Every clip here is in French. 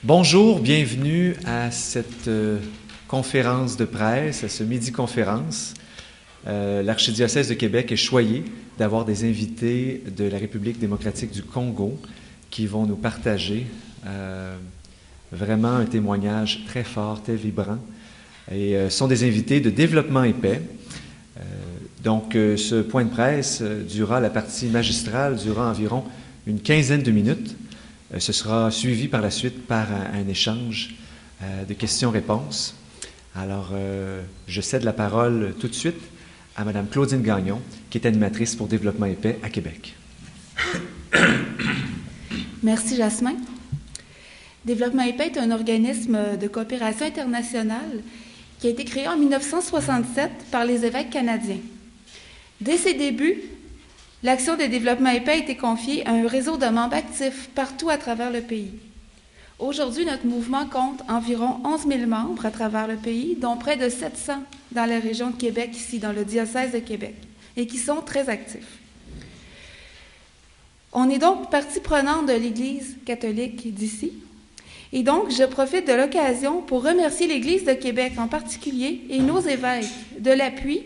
Bonjour, bienvenue à cette conférence de presse, à ce midi-conférence. L'Archidiocèse de Québec est choyé d'avoir des invités de la République démocratique du Congo qui vont nous partager vraiment un témoignage très fort, très vibrant. Et sont des invités de Développement et Paix. Donc, ce point de presse durera, la partie magistrale durera environ une quinzaine de minutes. Ce sera suivi par la suite par un échange de questions-réponses. Alors, je cède la parole tout de suite à Mme Claudine Gagnon, qui est animatrice pour Développement et Paix à Québec. Merci, Jasmin. Développement et Paix est un organisme de coopération internationale qui a été créé en 1967 par les évêques canadiens. Dès ses débuts, l'action de Développement et Paix a été confiée à un réseau de membres actifs partout à travers le pays. Aujourd'hui, notre mouvement compte environ 11 000 membres à travers le pays, dont près de 700 dans la région de Québec, ici dans le diocèse de Québec, et qui sont très actifs. On est donc partie prenante de l'Église catholique d'ici. Et donc, je profite de l'occasion pour remercier l'Église de Québec en particulier et nos évêques de l'appui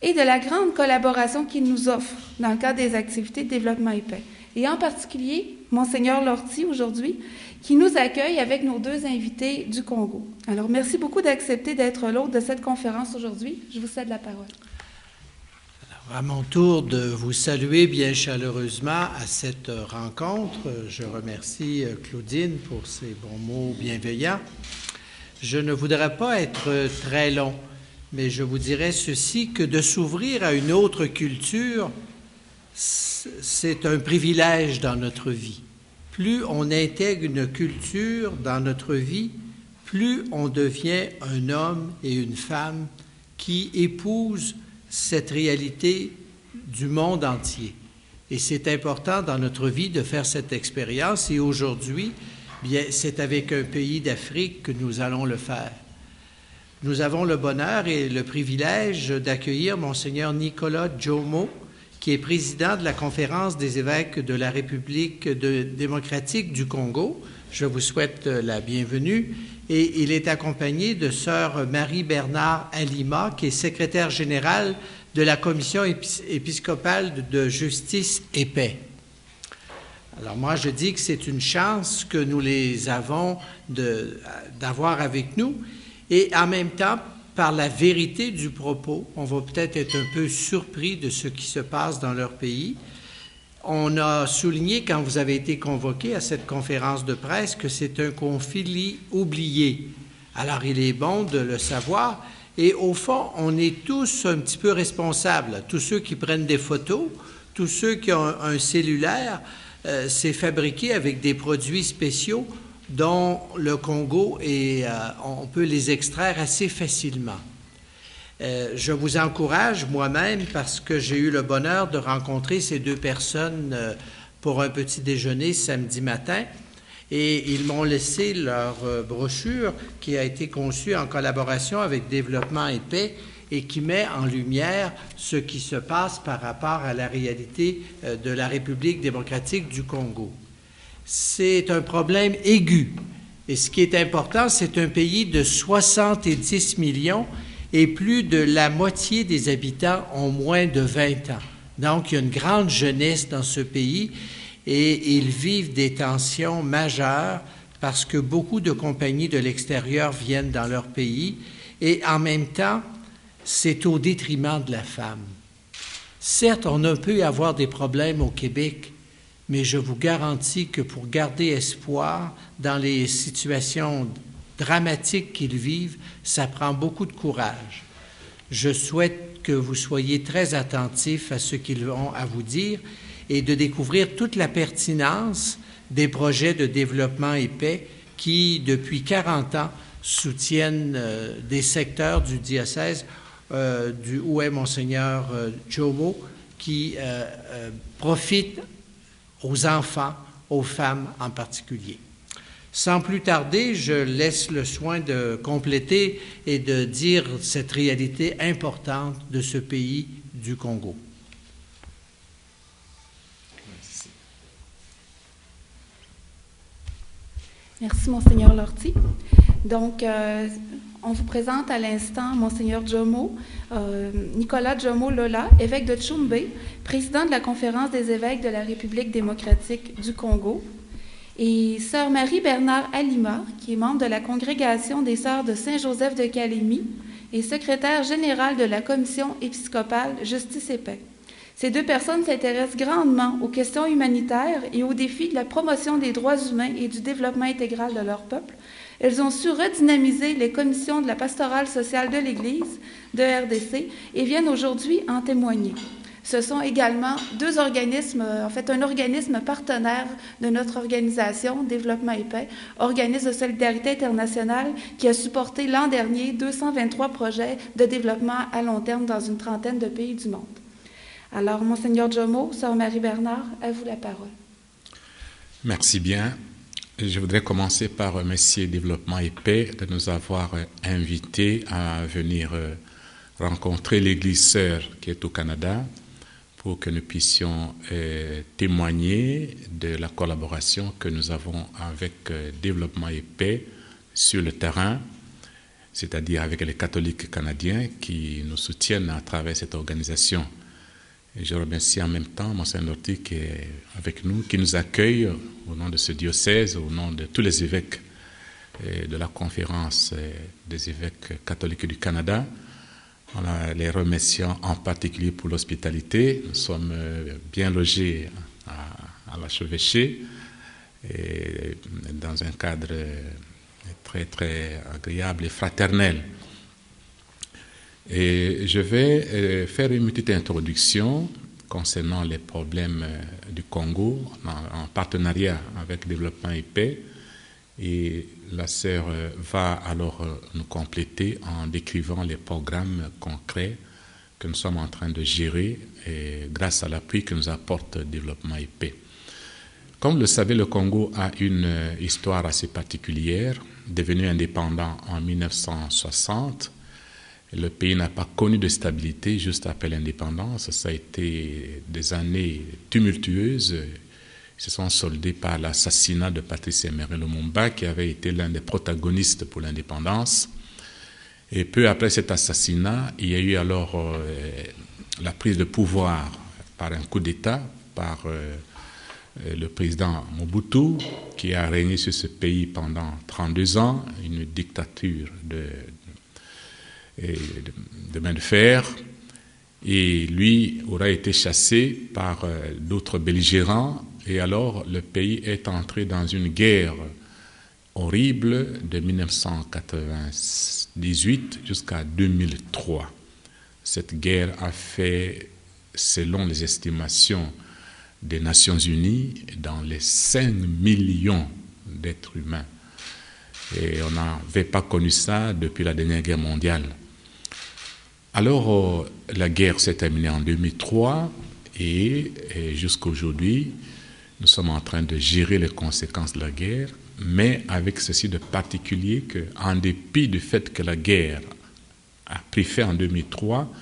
et de la grande collaboration qu'ils nous offrent dans le cadre des activités de Développement et Paix. Et en particulier, Monseigneur Lortie, aujourd'hui, qui nous accueille avec nos deux invités du Congo. Alors, merci beaucoup d'accepter d'être l'hôte de cette conférence aujourd'hui. Je vous cède la parole. À mon tour de vous saluer bien chaleureusement à cette rencontre. Je remercie Claudine pour ses bons mots bienveillants. Je ne voudrais pas être très long, mais je vous dirais ceci, que de s'ouvrir à une autre culture, c'est un privilège dans notre vie. Plus on intègre une culture dans notre vie, plus on devient un homme et une femme qui épousent cette réalité du monde entier. Et c'est important dans notre vie de faire cette expérience. Et aujourd'hui, bien, c'est avec un pays d'Afrique que nous allons le faire. Nous avons le bonheur et le privilège d'accueillir Monseigneur Nicolas Djomo, qui est président de la Conférence des évêques de la République démocratique du Congo. Je vous souhaite la bienvenue. Et il est accompagné de sœur Marie-Bernard Alima, qui est secrétaire générale de la Commission épiscopale de justice et paix. Alors moi, je dis que c'est une chance que nous les avons d'avoir avec nous. Et en même temps, par la vérité du propos, on va peut-être être un peu surpris de ce qui se passe dans leur pays. On a souligné, quand vous avez été convoqué à cette conférence de presse, que c'est un conflit oublié. Alors, il est bon de le savoir. Et au fond, on est tous un petit peu responsables. Tous ceux qui prennent des photos, tous ceux qui ont un cellulaire, c'est fabriqué avec des produits spéciaux dont le Congo, on peut les extraire assez facilement. Je vous encourage moi-même, parce que j'ai eu le bonheur de rencontrer ces deux personnes pour un petit déjeuner samedi matin, et ils m'ont laissé leur brochure qui a été conçue en collaboration avec Développement et Paix et qui met en lumière ce qui se passe par rapport à la réalité de la République démocratique du Congo. C'est un problème aigu, et ce qui est important, c'est un pays de 70 millions et plus de la moitié des habitants ont moins de 20 ans. Donc, il y a une grande jeunesse dans ce pays et ils vivent des tensions majeures parce que beaucoup de compagnies de l'extérieur viennent dans leur pays et en même temps, c'est au détriment de la femme. Certes, on peut avoir des problèmes au Québec, mais je vous garantis que pour garder espoir dans les situations dramatiques qu'ils vivent, ça prend beaucoup de courage. Je souhaite que vous soyez très attentifs à ce qu'ils ont à vous dire et de découvrir toute la pertinence des projets de développement et paix qui, depuis 40 ans, soutiennent des secteurs du diocèse où est Monseigneur Djomo, qui profite aux enfants, aux femmes en particulier. Sans plus tarder, je laisse le soin de compléter et de dire cette réalité importante de ce pays du Congo. Merci, Monseigneur Lortie. Donc, on vous présente à l'instant Monseigneur Jomo, Nicolas Jomo Lola, évêque de Tchoumbé, président de la Conférence des évêques de la République démocratique du Congo, et Sœur Marie-Bernard Alima, qui est membre de la Congrégation des Sœurs de Saint-Joseph de Calémie et secrétaire générale de la Commission épiscopale Justice et Paix. Ces deux personnes s'intéressent grandement aux questions humanitaires et aux défis de la promotion des droits humains et du développement intégral de leur peuple. Elles ont su redynamiser les commissions de la pastorale sociale de l'Église, de RDC, et viennent aujourd'hui en témoigner. Ce sont également deux organismes, un organisme partenaire de notre organisation, Développement et Paix, organisme de solidarité internationale qui a supporté l'an dernier 223 projets de développement à long terme dans une trentaine de pays du monde. Alors, Monseigneur Jomo, Sœur Marie-Bernard, à vous la parole. Merci bien. Je voudrais commencer par remercier Développement et Paix de nous avoir invités à venir rencontrer l'Église sœur qui est au Canada pour que nous puissions témoigner de la collaboration que nous avons avec Développement et Paix sur le terrain, c'est-à-dire avec les catholiques canadiens qui nous soutiennent à travers cette organisation. Et je remercie en même temps Monseigneur Lortie qui est avec nous, qui nous accueille au nom de ce diocèse, au nom de tous les évêques de la conférence des évêques catholiques du Canada. On les remerciant en particulier pour l'hospitalité. Nous sommes bien logés à l'archevêché et dans un cadre très très agréable et fraternel. Et je vais faire une petite introduction concernant les problèmes du Congo en partenariat avec Développement et Paix. Et la sœur va alors nous compléter en décrivant les programmes concrets que nous sommes en train de gérer et grâce à l'appui que nous apporte Développement et Paix. Comme vous le savez, le Congo a une histoire assez particulière. Devenu indépendant en 1960, le pays n'a pas connu de stabilité juste après l'indépendance. Ça a été des années tumultueuses. Ils se sont soldés par l'assassinat de Patrice Emery Lumumba, qui avait été l'un des protagonistes pour l'indépendance. Et peu après cet assassinat, il y a eu alors la prise de pouvoir par un coup d'État, par le président Mobutu, qui a régné sur ce pays pendant 32 ans, une dictature de main de fer, et lui aura été chassé par d'autres belligérants, et alors le pays est entré dans une guerre horrible de 1998 jusqu'à 2003. Cette guerre a fait, selon les estimations des Nations Unies, dans les 5 millions d'êtres humains. Et on n'avait pas connu ça depuis la dernière guerre mondiale. Alors, la guerre s'est terminée en 2003 et jusqu'à aujourd'hui, nous sommes en train de gérer les conséquences de la guerre, mais avec ceci de particulier qu'en dépit du fait que la guerre a pris fin en 2003,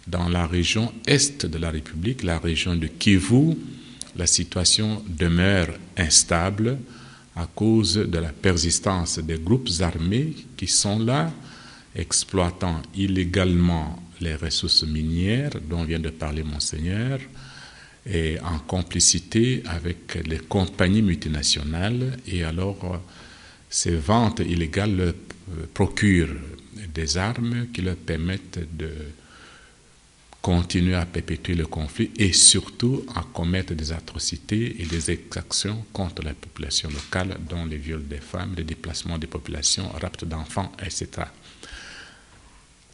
dans la région est de la République, la région de Kivu, la situation demeure instable à cause de la persistance des groupes armés qui sont là, exploitant illégalement les ressources minières dont vient de parler Monseigneur, et en complicité avec les compagnies multinationales. Et alors, ces ventes illégales procurent des armes qui leur permettent de continuer à perpétuer le conflit et surtout à commettre des atrocités et des exactions contre la population locale, dont les viols des femmes, le déplacement des populations, rapt d'enfants, etc.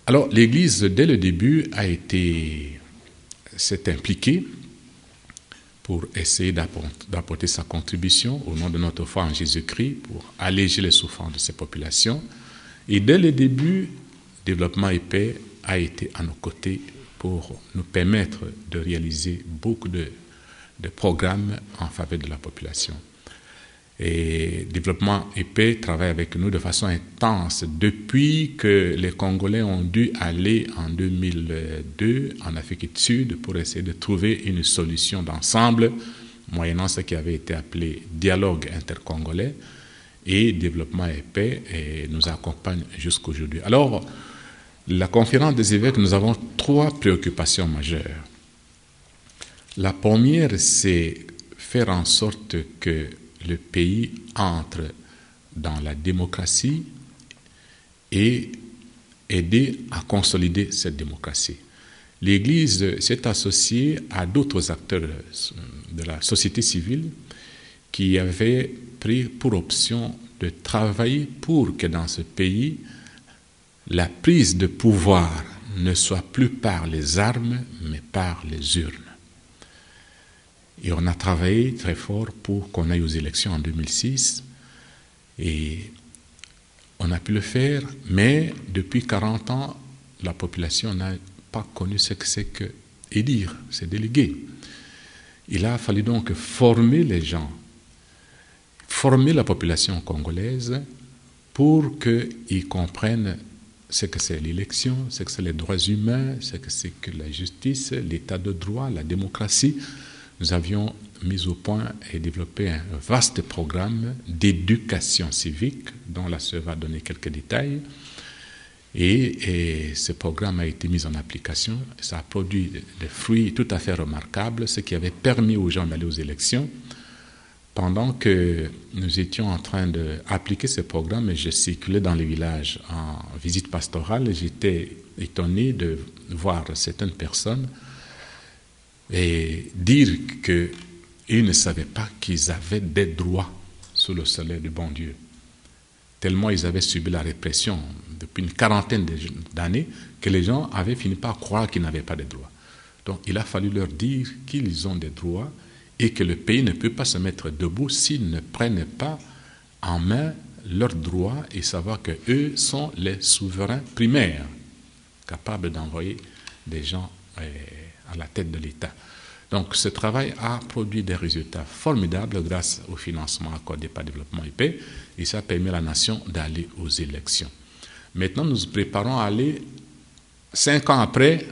Alors, l'Église, dès le début, s'est impliquée pour essayer d'apporter sa contribution au nom de notre foi en Jésus-Christ pour alléger les souffrances de ces populations. Et dès le début, Développement et Paix a été à nos côtés pour nous permettre de réaliser beaucoup de programmes en faveur de la population. Et Développement et Paix travaille avec nous de façon intense depuis que les Congolais ont dû aller en 2002 en Afrique du Sud pour essayer de trouver une solution d'ensemble, moyennant ce qui avait été appelé dialogue intercongolais. et Développement et Paix nous accompagne jusqu'aujourd'hui. Alors, la conférence des évêques, nous avons 3 préoccupations majeures. La première, c'est faire en sorte que le pays entre dans la démocratie et aider à consolider cette démocratie. L'Église s'est associée à d'autres acteurs de la société civile qui avaient pris pour option de travailler pour que dans ce pays, la prise de pouvoir ne soit plus par les armes, mais par les urnes. Et on a travaillé très fort pour qu'on aille aux élections en 2006. Et on a pu le faire, mais depuis 40 ans, la population n'a pas connu ce que c'est que élire ces délégués. Il a fallu donc former les gens, former la population congolaise pour qu'ils comprennent ce que c'est l'élection, ce que c'est les droits humains, ce que c'est que la justice, l'état de droit, la démocratie. Nous avions mis au point et développé un vaste programme d'éducation civique, dont la sœur va donner quelques détails. Et ce programme a été mis en application. Ça a produit des fruits tout à fait remarquables, ce qui avait permis aux gens d'aller aux élections. Pendant que nous étions en train d'appliquer ce programme, et je circulais dans les villages en visite pastorale, j'étais étonné de voir certaines personnes et dire qu'ils ne savaient pas qu'ils avaient des droits sous le soleil du bon Dieu. Tellement ils avaient subi la répression depuis une quarantaine d'années que les gens avaient fini par croire qu'ils n'avaient pas de droits. Donc il a fallu leur dire qu'ils ont des droits et que le pays ne peut pas se mettre debout s'ils ne prennent pas en main leurs droits et savoir qu'eux sont les souverains primaires, capables d'envoyer des gens à la tête de l'État. Donc ce travail a produit des résultats formidables grâce au financement accordé par Développement et Paix, et ça a permis à la nation d'aller aux élections. Maintenant, nous nous préparons à aller 5 ans après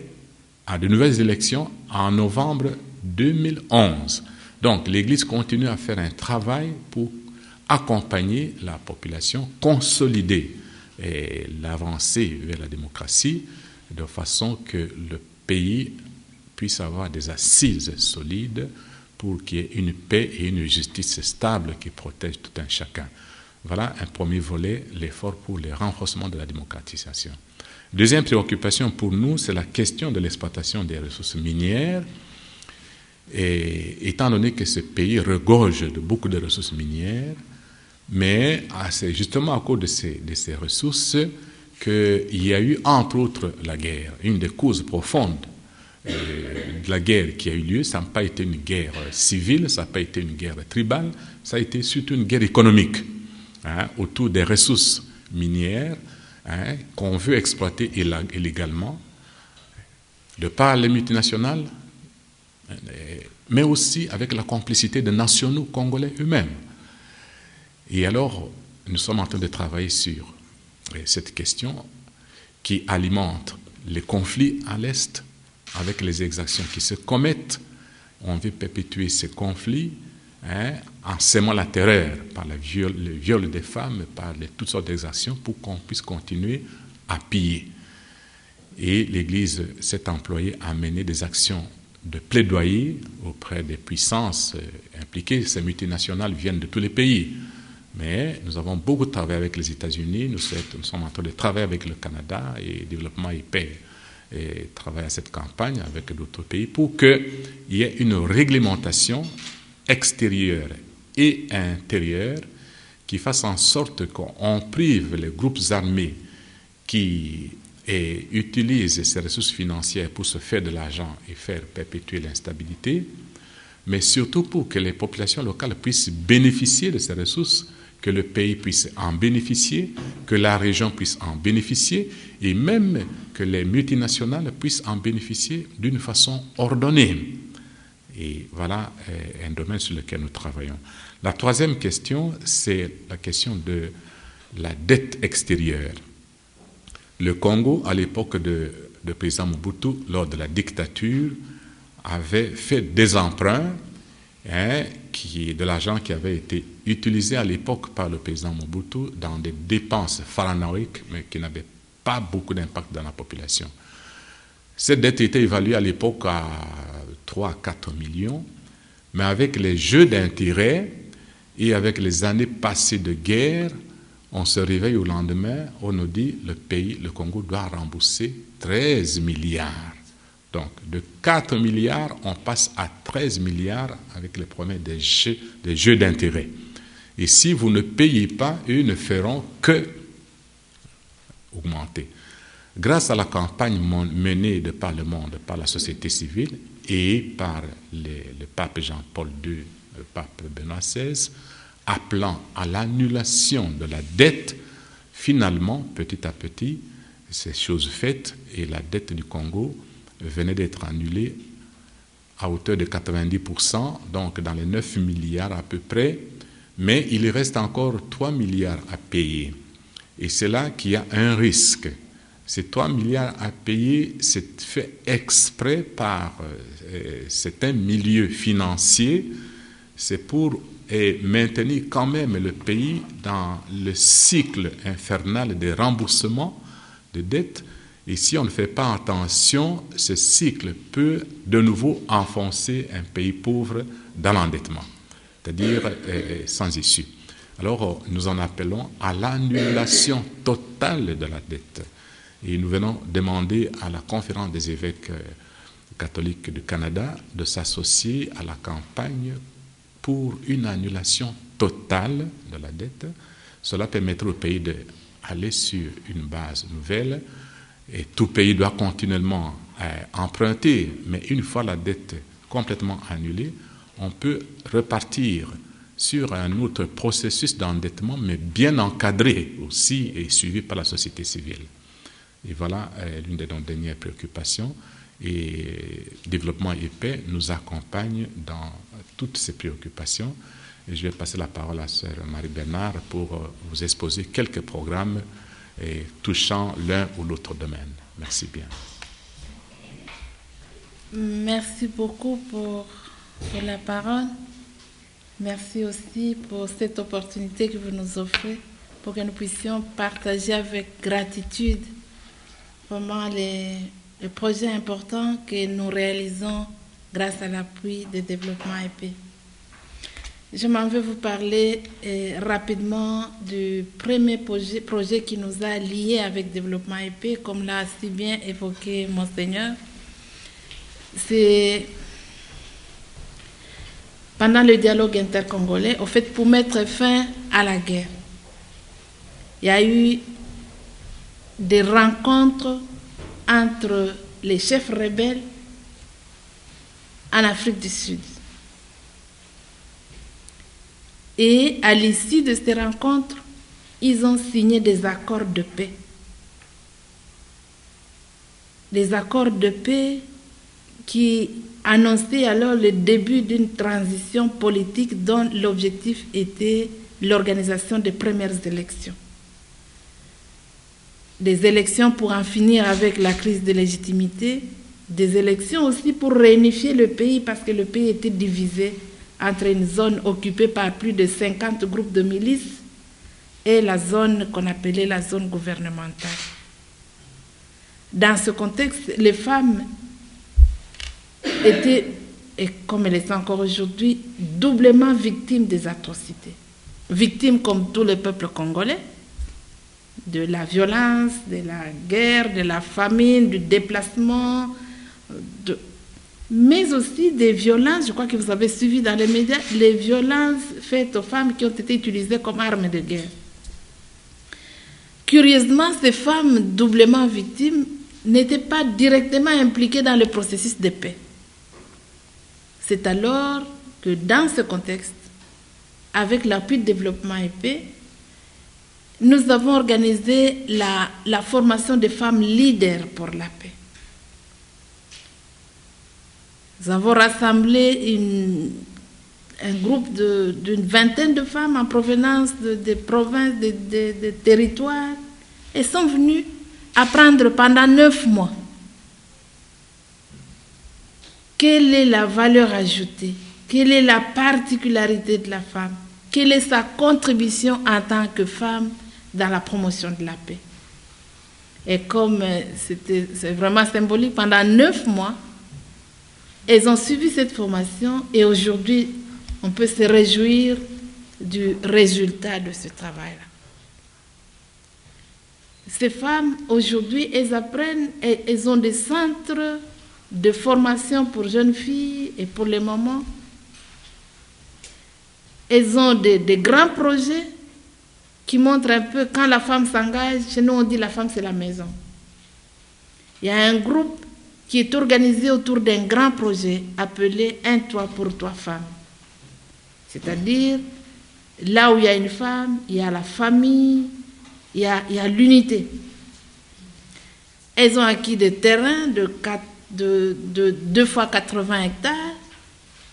à de nouvelles élections en novembre 2011. Donc l'Église continue à faire un travail pour accompagner la population, consolider l'avancée vers la démocratie de façon que le pays puisse avoir des assises solides pour qu'il y ait une paix et une justice stable qui protègent tout un chacun. Voilà un premier volet, l'effort pour le renforcement de la démocratisation. Deuxième préoccupation pour nous, c'est la question de l'exploitation des ressources minières. Et étant donné que ce pays regorge de beaucoup de ressources minières, mais c'est justement à cause de ces ressources qu'il y a eu, entre autres, la guerre. Une des causes profondes de la guerre qui a eu lieu, ça n'a pas été une guerre civile, ça n'a pas été une guerre tribale, ça a été surtout une guerre économique autour des ressources minières qu'on veut exploiter illégalement, de par les multinationales, mais aussi avec la complicité des nationaux congolais eux-mêmes. Et alors, nous sommes en train de travailler sur cette question qui alimente les conflits à l'Est avec les exactions qui se commettent. On veut perpétuer ces conflits en sémant la terreur par le viol des femmes, par toutes sortes d'exactions pour qu'on puisse continuer à piller. Et l'Église s'est employée à mener des actions de plaidoyer auprès des puissances impliquées. Ces multinationales viennent de tous les pays. Mais nous avons beaucoup travaillé avec les États-Unis, nous sommes en train de travailler avec le Canada et Développement et Paix et travailler à cette campagne avec d'autres pays pour qu'il y ait une réglementation extérieure et intérieure qui fasse en sorte qu'on prive les groupes armés qui utilisent ces ressources financières pour se faire de l'argent et faire perpétuer l'instabilité, mais surtout pour que les populations locales puissent bénéficier de ces ressources, que le pays puisse en bénéficier, que la région puisse en bénéficier, et même que les multinationales puissent en bénéficier d'une façon ordonnée. Et voilà un domaine sur lequel nous travaillons. La troisième question, c'est la question de la dette extérieure. Le Congo, à l'époque de président Mobutu, lors de la dictature, avait fait des emprunts de l'argent qui avait été utilisé à l'époque par le président Mobutu dans des dépenses pharaoniques, mais qui n'avaient pas beaucoup d'impact dans la population. Cette dette était évaluée à l'époque à 3 à 4 millions, mais avec les jeux d'intérêt et avec les années passées de guerre, on se réveille au lendemain, on nous dit le Congo doit rembourser 13 milliards. Donc, de 4 milliards, on passe à 13 milliards avec les promesses des jeux d'intérêt. Et si vous ne payez pas, eux ne feront que augmenter. Grâce à la campagne menée de par le monde, par la société civile et par le pape Jean-Paul II, le pape Benoît XVI, appelant à l'annulation de la dette, finalement, petit à petit, ces choses faites et la dette du Congo venait d'être annulée à hauteur de 90%, donc dans les 9 milliards à peu près, mais il reste encore 3 milliards à payer. Et c'est là qu'il y a un risque. Ces 3 milliards à payer, c'est fait exprès par certains milieux financiers, c'est pour maintenir quand même le pays dans le cycle infernal des remboursements de dettes. Et si on ne fait pas attention, ce cycle peut de nouveau enfoncer un pays pauvre dans l'endettement, c'est-à-dire sans issue. Alors, nous en appelons à l'annulation totale de la dette. Et nous venons demander à la Conférence des évêques catholiques du Canada de s'associer à la campagne pour une annulation totale de la dette. Cela permettrait au pays d'aller sur une base nouvelle. Et tout pays doit continuellement emprunter, mais une fois la dette complètement annulée, on peut repartir sur un autre processus d'endettement, mais bien encadré aussi et suivi par la société civile. Et voilà l'une de nos dernières préoccupations. Et Développement et Paix nous accompagne dans toutes ces préoccupations. Et je vais passer la parole à Sœur Marie-Bernard pour vous exposer quelques programmes touchant l'un ou l'autre domaine. Merci bien. Merci beaucoup pour la parole. Merci aussi pour cette opportunité que vous nous offrez pour que nous puissions partager avec gratitude vraiment les projets importants que nous réalisons grâce à l'appui de Développement et Paix. Je m'en vais vous parler rapidement du premier projet qui nous a liés avec Développement et Paix, comme l'a si bien évoqué Monseigneur. C'est pendant le dialogue intercongolais, au fait, pour mettre fin à la guerre. Il y a eu des rencontres entre les chefs rebelles en Afrique du Sud. Et à l'issue de ces rencontres, ils ont signé des accords de paix. Des accords de paix qui annonçaient alors le début d'une transition politique dont l'objectif était l'organisation des premières élections. Des élections pour en finir avec la crise de légitimité, des élections aussi pour réunifier le pays parce que le pays était divisé entre une zone occupée par plus de 50 groupes de milices et la zone qu'on appelait la zone gouvernementale. Dans ce contexte, les femmes étaient, et comme elles sont encore aujourd'hui, doublement victimes des atrocités. Victimes comme tout le peuple congolais, de la violence, de la guerre, de la famine, du déplacement, mais aussi des violences, je crois que vous avez suivi dans les médias, les violences faites aux femmes qui ont été utilisées comme armes de guerre. Curieusement, ces femmes doublement victimes n'étaient pas directement impliquées dans le processus de paix. C'est alors que dans ce contexte, avec l'appui de Développement et Paix, nous avons organisé la formation des femmes leaders pour la paix. Nous avons rassemblé un groupe d'une vingtaine de femmes en provenance des provinces, des territoires, et sont venues apprendre pendant 9 mois quelle est la valeur ajoutée Quelle est la particularité de la femme? Quelle est sa contribution en tant que femme dans la promotion de la paix? Et comme c'est vraiment symbolique, pendant 9 mois, elles ont suivi cette formation et aujourd'hui, on peut se réjouir du résultat de ce travail-là. Ces femmes, aujourd'hui, elles apprennent, elles ont des centres de formation pour jeunes filles et pour les mamans. Elles ont des grands projets qui montrent un peu quand la femme s'engage. Chez nous, on dit la femme, c'est la maison. Il y a un groupe qui est organisé autour d'un grand projet appelé « Un toit pour toi, femme ». C'est-à-dire, là où il y a une femme, il y a la famille, il y a l'unité. Elles ont acquis des terrains de 2 fois 80 hectares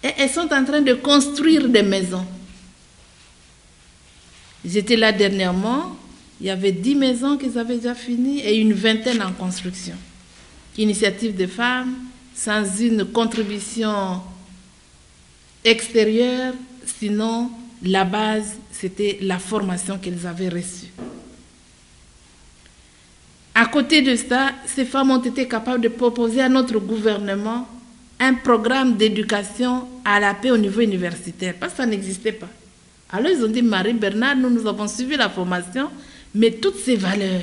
et elles sont en train de construire des maisons. J'étais là dernièrement, il y avait 10 maisons qu'ils avaient déjà finies et une vingtaine en construction. Initiative des femmes, sans une contribution extérieure, sinon la base, c'était la formation qu'elles avaient reçue. À côté de ça, ces femmes ont été capables de proposer à notre gouvernement un programme d'éducation à la paix au niveau universitaire, parce que ça n'existait pas. Alors ils ont dit, Marie-Bernard, nous avons suivi la formation, mais toutes ces valeurs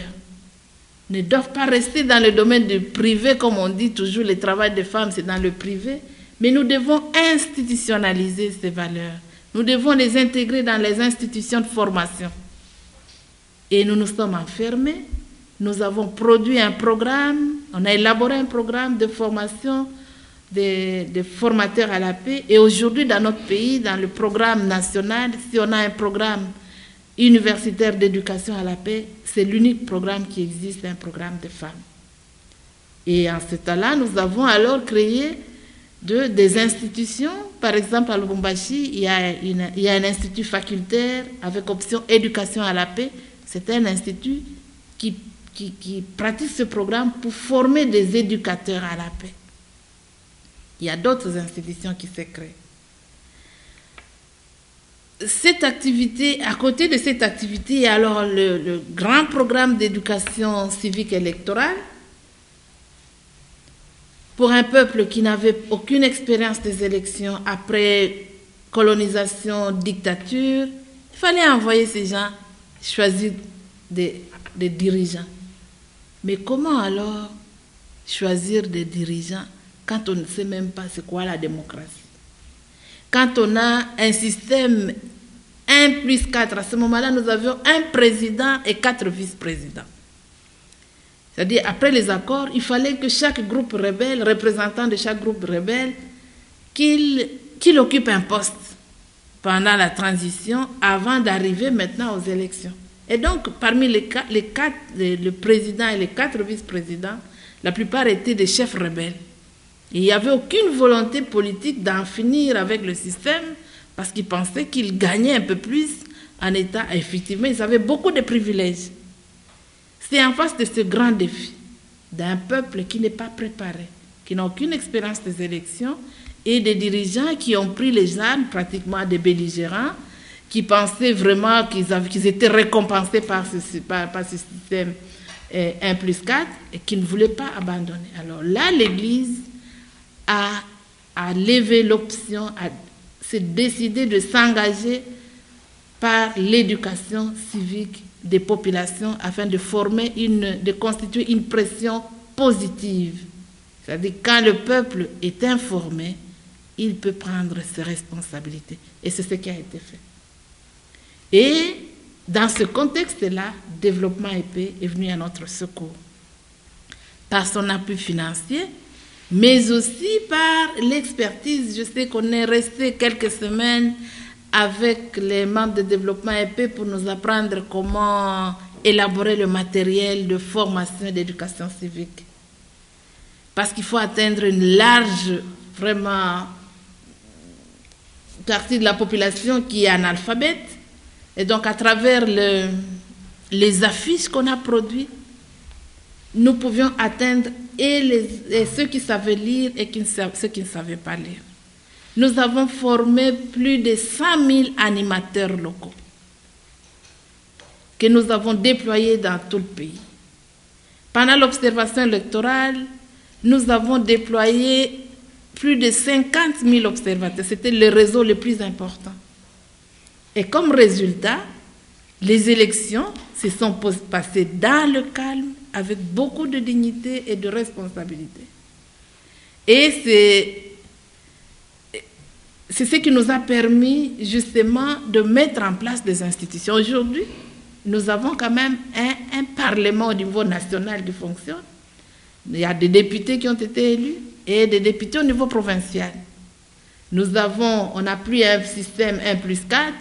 ne doivent pas rester dans le domaine du privé, comme on dit toujours, le travail des femmes, c'est dans le privé, mais nous devons institutionnaliser ces valeurs. Nous devons les intégrer dans les institutions de formation. Et nous nous sommes enfermés. Nous avons produit un programme, on a élaboré un programme de formation des formateurs à la paix. Et aujourd'hui, dans notre pays, dans le programme national, si on a un programme universitaire d'éducation à la paix, c'est l'unique programme qui existe, un programme de femmes. Et en ce temps-là, nous avons alors créé des institutions. Par exemple, à Lubumbashi, il y a un institut facultaire avec option éducation à la paix. C'est un institut qui pratique ce programme pour former des éducateurs à la paix. Il y a d'autres institutions qui se créent. Cette activité, à côté de cette activité, il y a alors le grand programme d'éducation civique électorale pour un peuple qui n'avait aucune expérience des élections après colonisation, dictature. Il fallait envoyer ces gens choisir des dirigeants. Mais comment alors choisir des dirigeants quand on ne sait même pas c'est quoi la démocratie? Quand on a un système 1+4, à ce moment-là, nous avions un président et 4 vice-présidents. C'est-à-dire, après les accords, il fallait que chaque groupe rebelle, représentant de chaque groupe rebelle, qu'il occupe un poste pendant la transition avant d'arriver maintenant aux élections. Et donc, parmi le président et les 4 vice-présidents, la plupart étaient des chefs rebelles. Et il n'y avait aucune volonté politique d'en finir avec le système parce qu'ils pensaient qu'ils gagnaient un peu plus en État. Effectivement, ils avaient beaucoup de privilèges. C'est en face de ce grand défi d'un peuple qui n'est pas préparé, qui n'a aucune expérience des élections et des dirigeants qui ont pris les armes pratiquement des belligérants, qui pensaient vraiment qu'ils étaient récompensés par ce système 1+4 et qui ne voulaient pas abandonner. Alors là, l'Église a levé l'option, s'est décidé de s'engager par l'éducation civique des populations afin de de constituer une pression positive. C'est-à-dire quand le peuple est informé, il peut prendre ses responsabilités. Et c'est ce qui a été fait. Et dans ce contexte-là, Développement et Paix est venu à notre secours par son appui financier, mais aussi par l'expertise. Je sais qu'on est resté quelques semaines avec les membres de Développement et Paix pour nous apprendre comment élaborer le matériel de formation et d'éducation civique. Parce qu'il faut atteindre une large, vraiment, partie de la population qui est analphabète. Et donc, à travers les affiches qu'on a produites, nous pouvions atteindre et ceux qui savaient lire et ceux qui ne savaient pas lire. nous avons formé plus de 100 000 animateurs locaux que nous avons déployés dans tout le pays. Pendant l'observation électorale, nous avons déployé plus de 50 000 observateurs. C'était le réseau le plus important. Et comme résultat, les élections se sont passées dans le calme, avec beaucoup de dignité et de responsabilité. Et c'est ce qui nous a permis justement de mettre en place des institutions. Aujourd'hui, nous avons quand même un parlement au niveau national qui fonctionne. Il y a des députés qui ont été élus et des députés au niveau provincial. On n'a plus un système 1+4,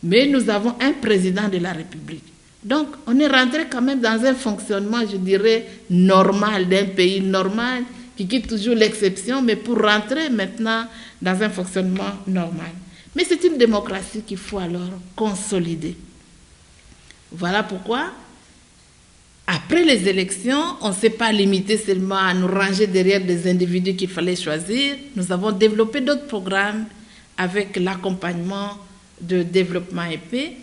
mais nous avons un président de la République. Donc, on est rentré quand même dans un fonctionnement, je dirais, normal, d'un pays normal, qui quitte toujours l'exception, mais pour rentrer maintenant dans un fonctionnement normal. Mais c'est une démocratie qu'il faut alors consolider. Voilà pourquoi, après les élections, on ne s'est pas limité seulement à nous ranger derrière des individus qu'il fallait choisir. Nous avons développé d'autres programmes avec l'accompagnement de développement et paix.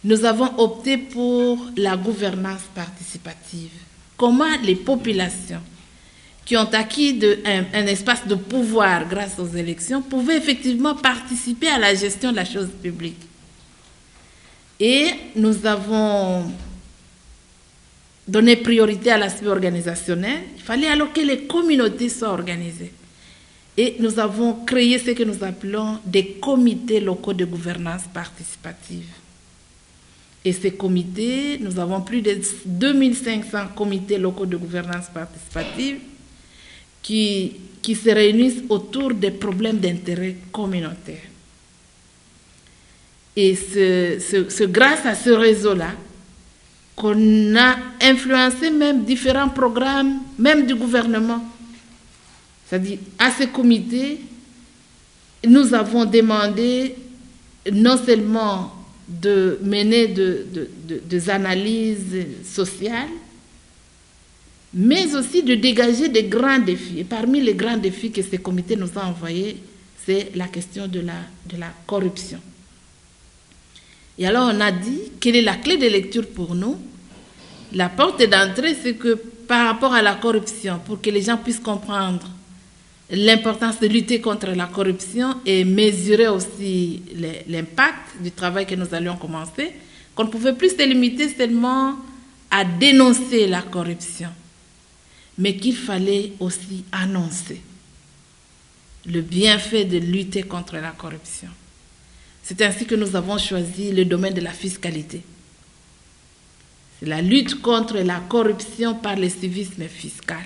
Nous avons opté pour la gouvernance participative. Comment les populations qui ont acquis un espace de pouvoir grâce aux élections pouvaient effectivement participer à la gestion de la chose publique. Et nous avons donné priorité à l'aspect organisationnel. Il fallait alors que les communautés soient organisées. Et nous avons créé ce que nous appelons des comités locaux de gouvernance participative. Et ces comités, nous avons plus de 2500 comités locaux de gouvernance participative qui se réunissent autour des problèmes d'intérêt communautaire. Et c'est grâce à ce réseau-là qu'on a influencé même différents programmes, même du gouvernement. C'est-à-dire, à ces comités, nous avons demandé non seulement de mener des analyses sociales, mais aussi de dégager des grands défis. Et parmi les grands défis que ces comités nous ont envoyés, c'est la question de la corruption. Et alors on a dit, quelle est la clé de lecture pour nous? La porte d'entrée, c'est que par rapport à la corruption, pour que les gens puissent comprendre l'importance de lutter contre la corruption et mesurer aussi l'impact du travail que nous allions commencer, qu'on ne pouvait plus se limiter seulement à dénoncer la corruption, mais qu'il fallait aussi annoncer le bienfait de lutter contre la corruption. C'est ainsi que nous avons choisi le domaine de la fiscalité. C'est la lutte contre la corruption par le civisme fiscal.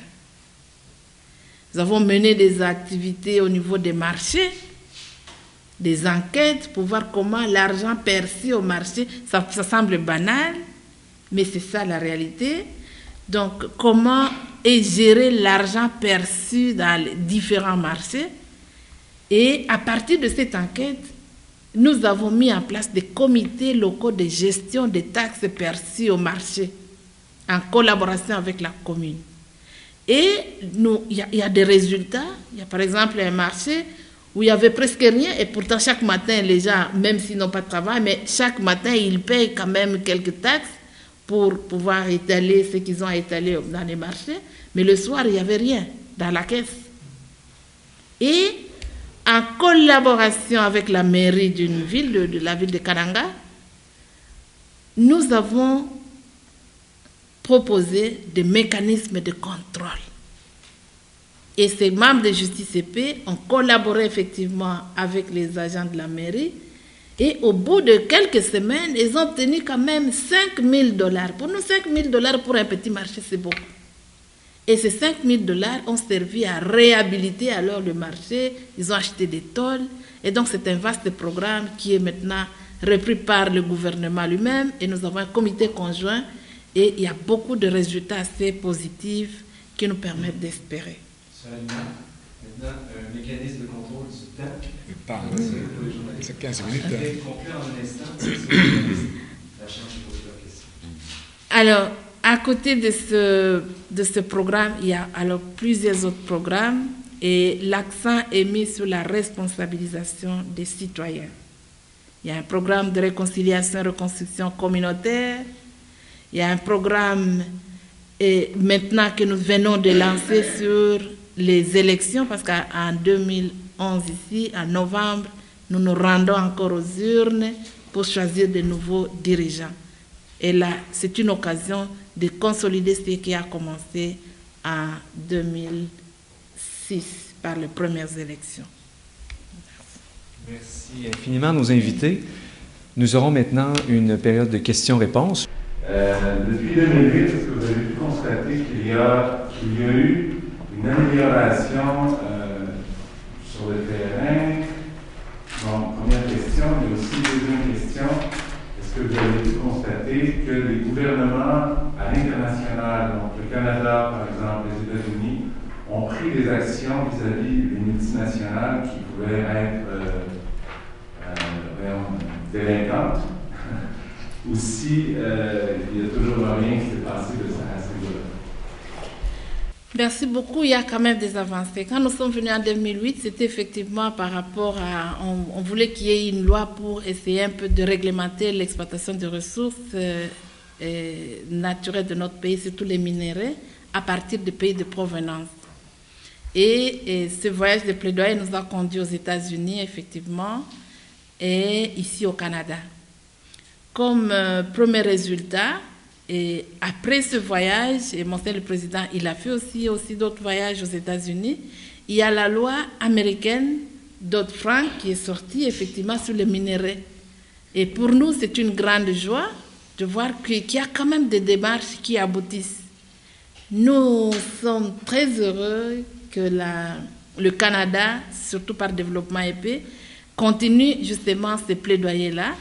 Nous avons mené des activités au niveau des marchés, des enquêtes pour voir comment l'argent perçu au marché, ça semble banal, mais c'est ça la réalité. Donc, comment est géré l'argent perçu dans les différents marchés. Et à partir de cette enquête, nous avons mis en place des comités locaux de gestion des taxes perçues au marché, en collaboration avec la commune. Et il y a des résultats. Il y a par exemple un marché où il n'y avait presque rien, et pourtant chaque matin, les gens, même s'ils n'ont pas de travail, mais chaque matin, ils payent quand même quelques taxes pour pouvoir étaler ce qu'ils ont étalé dans les marchés. Mais le soir, il n'y avait rien dans la caisse. Et en collaboration avec la mairie d'une ville, de la ville de Kananga, nous avons proposé des mécanismes de contrôle. Et ces membres de Justice et Paix ont collaboré effectivement avec les agents de la mairie. Et au bout de quelques semaines, ils ont obtenu quand même $5,000. Pour nous, $5,000 pour un petit marché, c'est beaucoup. Et ces $5,000 ont servi à réhabiliter alors le marché. Ils ont acheté des tôles. Et donc, c'est un vaste programme qui est maintenant repris par le gouvernement lui-même. Et nous avons un comité conjoint. Et il y a beaucoup de résultats assez positifs qui nous permettent d'espérer. Maintenant, un mécanisme de contrôle du temps. Le temps, c'est 15 minutes. Je vais conclure en un instant. La chance de poser la question. Alors, à côté de ce programme, il y a alors plusieurs autres programmes et l'accent est mis sur la responsabilisation des citoyens. Il y a un programme de réconciliation et reconstruction communautaire. Il y a un programme maintenant que nous venons de lancer sur les élections, parce qu'en 2011 ici, en novembre, nous nous rendons encore aux urnes pour choisir de nouveaux dirigeants. Et là, c'est une occasion de consolider ce qui a commencé en 2006 par les premières élections. Merci infiniment à nos invités. Nous aurons maintenant une période de questions-réponses. Depuis 2008, est-ce que vous avez pu constater qu'il y a eu une amélioration sur le terrain? Bon, première question, mais aussi deuxième question. Est-ce que vous avez pu constater que les gouvernements à l'international, donc le Canada par exemple, les États-Unis, ont pris des actions vis-à-vis des multinationales qui pouvaient être délinquantes, ou si il y a toujours rien qui s'est passé de ça à ce niveau-là? Merci beaucoup. Il y a quand même des avancées. Quand nous sommes venus en 2008, c'était effectivement par rapport à... On voulait qu'il y ait une loi pour essayer un peu de réglementer l'exploitation des ressources naturelles de notre pays, surtout les minéraux, à partir des pays de provenance. Et ce voyage de plaidoyer nous a conduits aux États-Unis, effectivement, et ici au Canada. Comme premier résultat, et après ce voyage, et Monseigneur le Président, il a fait aussi d'autres voyages aux États-Unis, il y a la loi américaine Dodd-Frank qui est sortie effectivement sur les minéraux. Et pour nous, c'est une grande joie de voir qu'il y a quand même des démarches qui aboutissent. Nous sommes très heureux que le Canada, surtout par développement épais, continue justement ces plaidoyers-là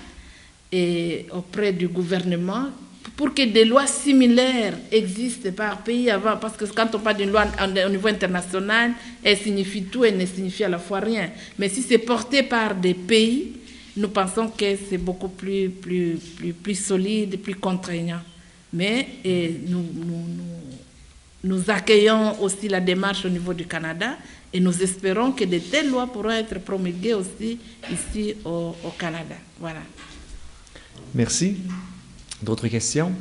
et auprès du gouvernement pour que des lois similaires existent par pays avant, parce que quand on parle d'une loi au niveau international, elle signifie tout, elle ne signifie à la fois rien. Mais si c'est porté par des pays, nous pensons que c'est beaucoup plus solide, plus contraignant. Mais nous accueillons aussi la démarche au niveau du Canada et nous espérons que de telles lois pourront être promulguées aussi ici au Canada. Voilà. Merci. D'autres questions?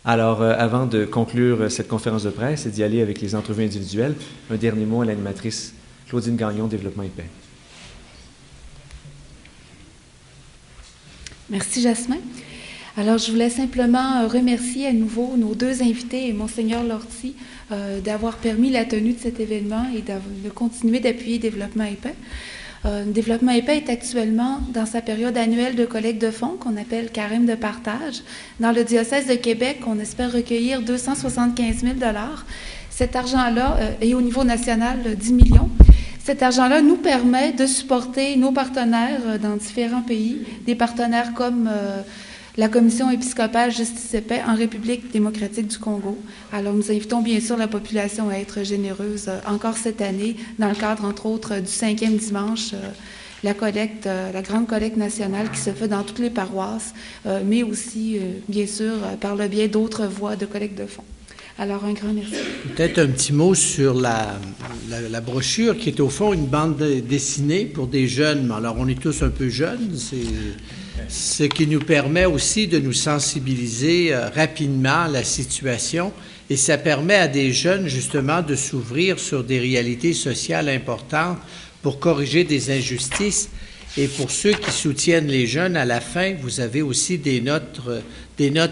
Alors, avant de conclure cette conférence de presse et d'y aller avec les entrevues individuelles, un dernier mot à l'animatrice Claudine Gagnon, Développement et Paix. Merci, Jasmin. Alors, je voulais simplement remercier à nouveau nos deux invités et Monseigneur Lortie d'avoir permis la tenue de cet événement et de continuer d'appuyer Développement et Paix. Développement et Paix est actuellement dans sa période annuelle de collecte de fonds qu'on appelle carême de partage. Dans le diocèse de Québec, on espère recueillir 275 000 $. Cet argent-là, et au niveau national, 10 millions. Cet argent-là nous permet de supporter nos partenaires dans différents pays, des partenaires comme la Commission épiscopale Justice et Paix en République démocratique du Congo. Alors, nous invitons bien sûr la population à être généreuse encore cette année, dans le cadre, entre autres, du 5e dimanche, la grande collecte nationale qui se fait dans toutes les paroisses, mais aussi, bien sûr, par le biais d'autres voies de collecte de fonds. Alors, un grand merci. Peut-être un petit mot sur la brochure qui est au fond une bande dessinée pour des jeunes. Alors, on est tous un peu jeunes, ce qui nous permet aussi de nous sensibiliser rapidement à la situation et ça permet à des jeunes justement de s'ouvrir sur des réalités sociales importantes pour corriger des injustices. Et pour ceux qui soutiennent les jeunes, à la fin, vous avez aussi des notes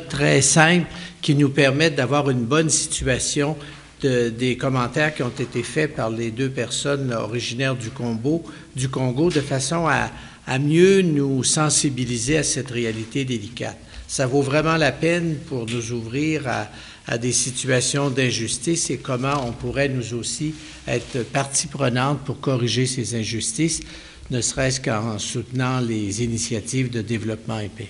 très simples qui nous permettent d'avoir une bonne situation des commentaires qui ont été faits par les deux personnes originaires du Congo, de façon à mieux nous sensibiliser à cette réalité délicate. Ça vaut vraiment la peine pour nous ouvrir à des situations d'injustice et comment on pourrait nous aussi être partie prenante pour corriger ces injustices, ne serait-ce qu'en soutenant les initiatives de développement et paix.